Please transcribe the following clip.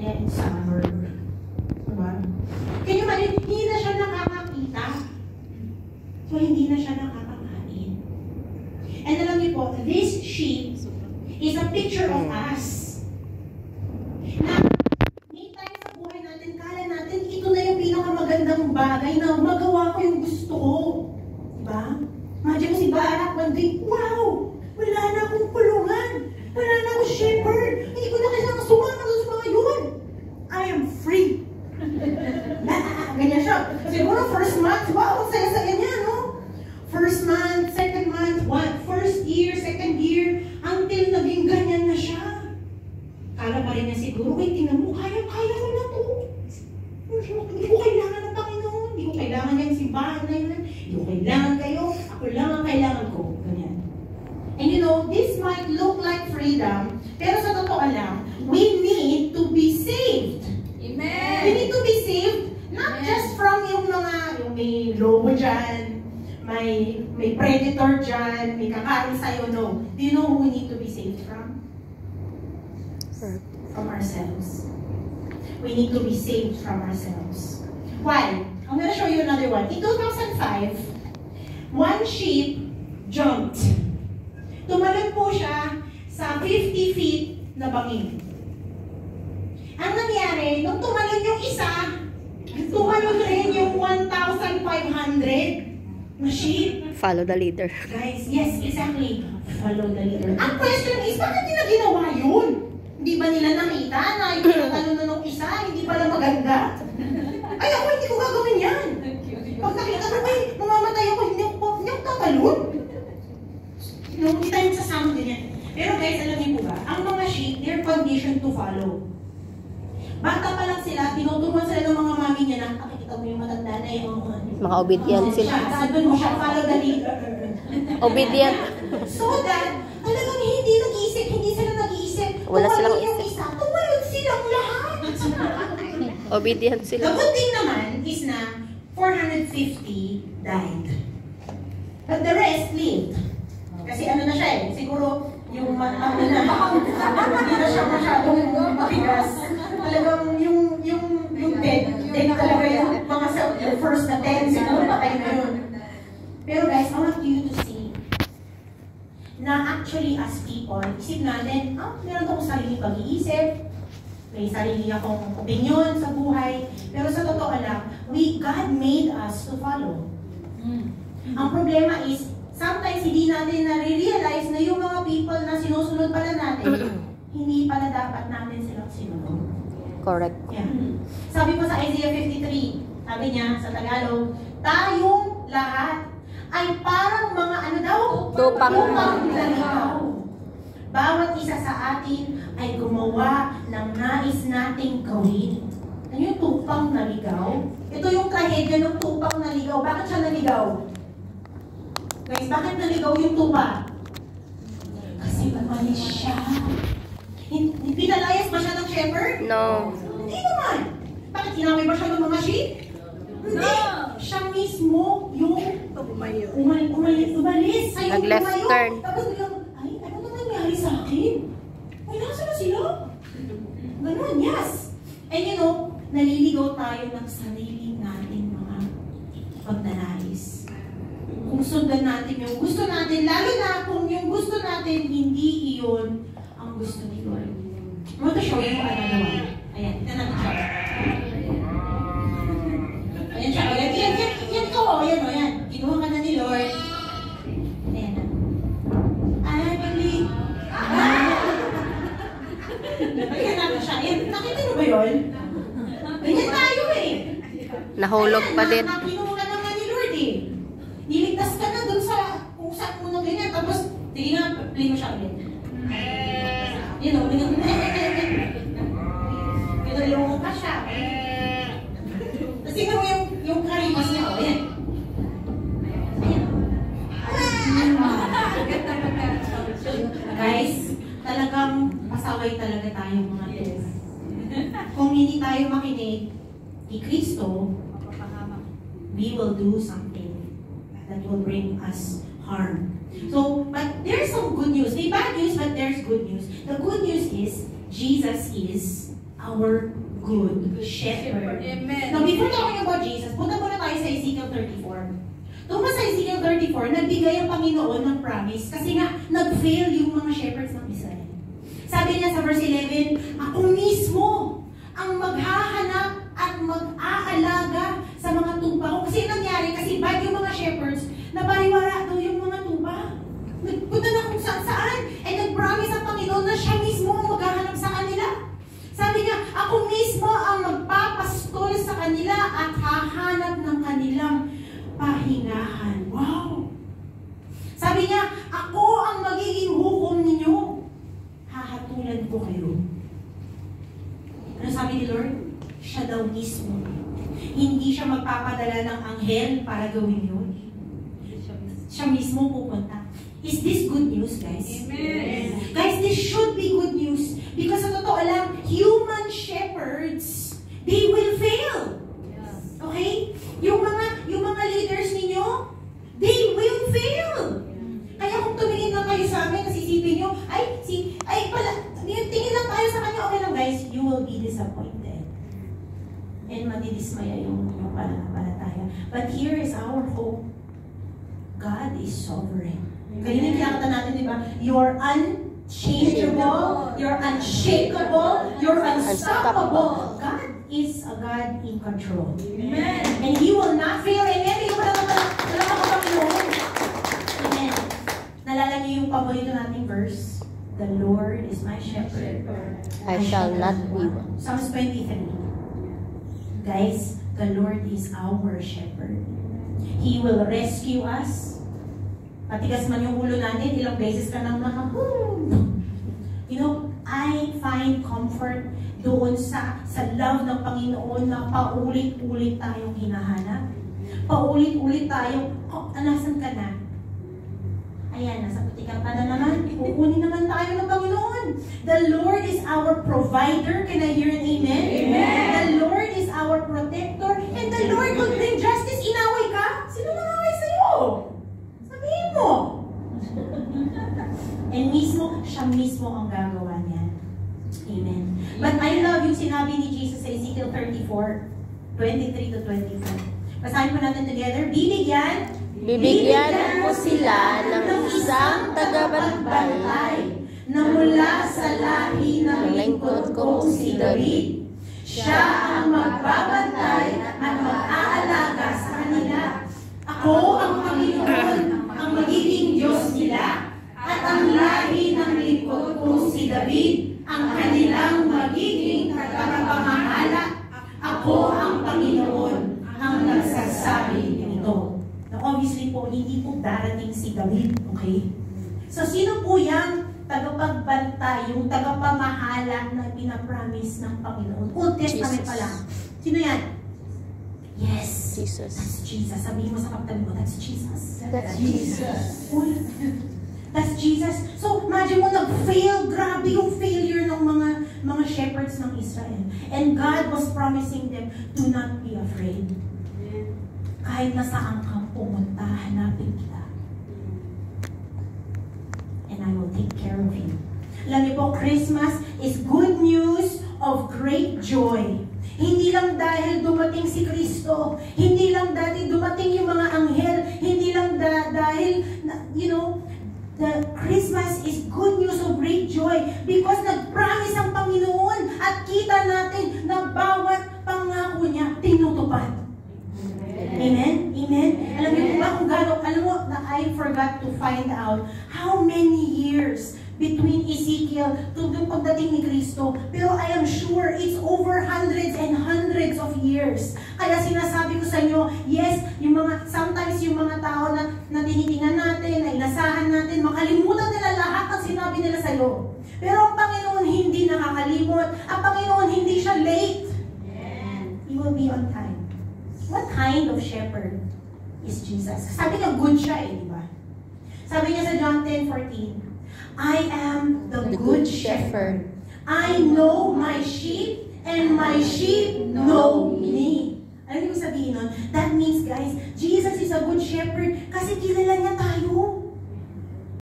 and summer. Diba? Can you imagine, hindi na siya nakakakita. So, hindi na siya nakakakain. And alam niyo po, this sheep is a picture of us. Na, may tayo sa buhay natin, kala natin, ito na yung pinakamagandang bagay na magawa ko yung gusto ko. Diba? Imagine mo si Barak, one day, wow! Wala na akong kulungan. Wala na akong shepherd. Hindi ko na kailangan sumama sa mga yun. I am free. Ganyan siya. Siguro first month, wow, ang saya-saya niya, no? First month, second month, first year, second year, until naging ganyan na siya. Kala pa rin niya siguro, ay, tingnan mo, kaya ko na to. Hindi ko kailangan ng Panginoon. Hindi ko kailangan yung simbahan na yun. Hindi ko kailangan kayo. Ako lang ang kailangan ko. Ganyan. And you know, this might look like freedom, pero sa totoo lang, we need to be saved. Amen. We need to be saved, not just from yung may lobo dyan, may predator dyan, may kakain sa'yo, no. Do you know who we need to be saved from? From ourselves. We need to be saved from ourselves. Why? I'm gonna show you another one. In 2005, one sheep jumped. Tumalon po siya sa 50 feet na bangin. Ang nangyari, nung tumalon yung isa, tumalon rin yung 1,500 na sheep. Follow the leader. Guys, yes, exactly. Follow the leader. Ang question is, bakit nila ginawa yun? Hindi ba nila nakita na yung tinatalon na nung isa, hindi pala maganda? Ay, ako hindi ko gagawin yan. Pag nakita ko, ay, mamamatay ako, hindi ako tatalon. Hindi tayo sasama din yan. Pero guys, alam niyo po ba, ang mga sheep, they're conditioned to follow. Bata pa lang sila, tinuturuan sila ng mga mami niya na, nakikita mo yung matanda na yung mga obedient sila. Sabi mo siya, follow the leader. Obedient. So that, talagang hindi nag-iisip, hindi sila nag-iisip. Wala silang yung isip. isa, tumalon silang lahat. Obedient sila. The good thing naman is na 450 died. But the rest lived. Kasi ano na siya eh, siguro yung hindi na siya masyadong mabigas. Talagang yung dead talaga yung mga first na 10, siguro patay na yun. Pero guys, I want you to see na actually as people, isip natin, meron akong sariling pag-iisip, may sarili akong opinion sa buhay, pero sa totoo lang, God made us to follow. Ang problema is, sometimes hindi natin nare-realize na yung mga people na sinusunod pala natin, hindi pala dapat natin silang sinunod. Correct. Yeah. Sabi po sa Isaiah 53, sabi niya sa Tagalog, tayong lahat ay parang mga ano daw? Tupang naligaw. Bawat isa sa atin ay gumawa ng nais nating gawin. Ano yung tupang naligaw? Ito yung trahedya ng tupang naligaw. Bakit siya naligaw? Guys, bakit naligaw yung tupa? Kasi mamalis siya. Pinalayas ba siya ng shepherd? No. Hindi naman. Bakit hinamay ba siya ng mga sheep? Hindi. Siya mismo yung umalis. Nag-left turn. Tapos biglang, ay, ano na nangyari sa akin? Ay, nasa na sila? Ganun, yes. And you know, naliligaw tayo ng sarili natin mga pagnanais. Kung sundan natin yung gusto natin, lalo na kung yung gusto natin, hindi iyon ang gusto ni Lord. I want to show you another one. Ayan, ito natin siya. Ayan siya. Yan ko. Ayan. Kinuha ka na ni Lord. Ayan na. I believe. Ayan natin siya. Ayan, nakita nyo ba yun? Ganyan tayo eh. Nahulog pa din. Kinuha ka naman ni Lord eh. Niligtas ka na dun sa kung saan mo na ganyan. Tapos, sige nga, play mo siya ulit. You know, pinulungan ka siya. Tapos tingnan mo yung karimas niya. O, yan. Guys, talagang pasaway talaga tayo mga ito. Kung hindi tayo makinig kay Kristo, we will do something that will bring us harm. So, but there's some good news. May bad news, but there's good news. The good news is, Jesus is our good shepherd. Amen. Now, before talking about Jesus, punta muna tayo sa Ezekiel 34. Tungkol sa Ezekiel 34, nagbigay ang Panginoon ng promise kasi nga nag-fail yung mga shepherds ng Israel. Sabi niya sa verse 11, ako mismo ang maghahanap at mag-aalaga sa mga tupa ko. Kasi nangyari, kasi bad yung mga shepherds, napariwara daw yung mga tupa. Nagpunta na kung saan-saan. And nag-promise ang Panginoon na siya mismo ang maghahanap sa kanila. Sabi niya, ako mismo ang magpapastol sa kanila at hahanap ng kanilang pahingahan. Wow! Sabi niya, ako ang magiging hukom ninyo. Hahatulan ko kayo. Ano sabi ni Lord? Siya daw mismo. Hindi siya magpapadala ng anghel para gawin yun. Siya mismo pupunta. Is this good news, guys? Amen. Guys, this should be good news. Because sa totoo lang, human shepherds, they will fail. Okay? Yung mga leaders ninyo, they will fail. Kaya kung tumingin lang kayo sa amin, nasisipin nyo, tingin lang tayo sa kanya, okay lang guys, you will be disappointed. And madidismaya yung pananampalataya. But here is our hope. God is sovereign. Kanina kinakata natin, di ba? You're unchangeable, you're unshakable, you're unstoppable. God is a God in control. Amen. And He will not fail. Amen. Hindi ko wala Panginoon. Amen. Nalala niyo yung paborito nating verse? The Lord is my shepherd. I shall not be one. Psalms 23. Guys, the Lord is our shepherd. He will rescue us. Patigas man yung ulo natin, ilang beses ka nang You know, I find comfort doon sa love ng Panginoon na paulit-ulit tayong hinahanap. Paulit-ulit tayong, nasan ka na? Ayan, nasa putikang ka na naman. Kukunin naman tayo ng Panginoon. The Lord is our provider. Can I hear an amen? Amen. The Lord is our protector. And the Lord will bring justice. Inaway ka? Sino nangaway sa'yo? Sabihin mo. And siya mismo ang gagawa niya. Amen. But I love yung sinabi ni Jesus sa Ezekiel 34, 23 to 24. Basahin po natin together. Bibigyan mo sila ng isang tagabantay na mula sa lahi ng lingkod kong si David. Siya ang magbabantay at mag-aalaga sa kanila. Ako ang Panginoon, ang magiging Diyos nila, at ang lahi ng lingkod kong si David, ang kanilang magiging tagapamahala. Ako ang Panginoon, ang nagsasabi nito. Obviously po, hindi po darating si David, okay? So, sino po yung tagapagbantay, yung tagapamahala na pinapromise ng Panginoon? Old Testament pa lang. Sino yan? Yes. Jesus. That's Jesus. Sabihin mo sa kapatid mo, that's Jesus. That's Jesus. That's Jesus. So, imagine mo, nag-fail. Grabe yung failure ng mga shepherds ng Israel. And God was promising them, do not be afraid. Kahit nasaan kang pumunta, hanapin kita. And I will take care of you. Alam niyo po, Christmas is good news of great joy. Hindi lang dahil dumating si Kristo, hindi lang dahil dumating yung mga anghel, hindi lang dahil, the Christmas is good news of great joy because nag-promise ang Panginoon at kita natin na bawat pangako niya tinutupad. Amen? Amen? Alam niyo kung gano'n, I forgot to find out how many years between Ezekiel to yung pagdating ni Kristo. Pero I am sure it's over hundreds and hundreds of years. Kaya sinasabi ko sa inyo, yes, sometimes yung mga tao na tinitingnan natin, na inasahan natin, makalimutan nila lahat ang sinabi nila sa iyo. Pero ang Panginoon hindi nakakalimot. Ang Panginoon hindi siya late. He will be on time. What kind of shepherd is Jesus? Sabi niya, good siya di ba? Sabi niya sa John 10:14, I am the good shepherd. I know my sheep, and my sheep know me. Ano yung sabihin nun? That means, guys, Jesus is a good shepherd kasi kilala niya tayo.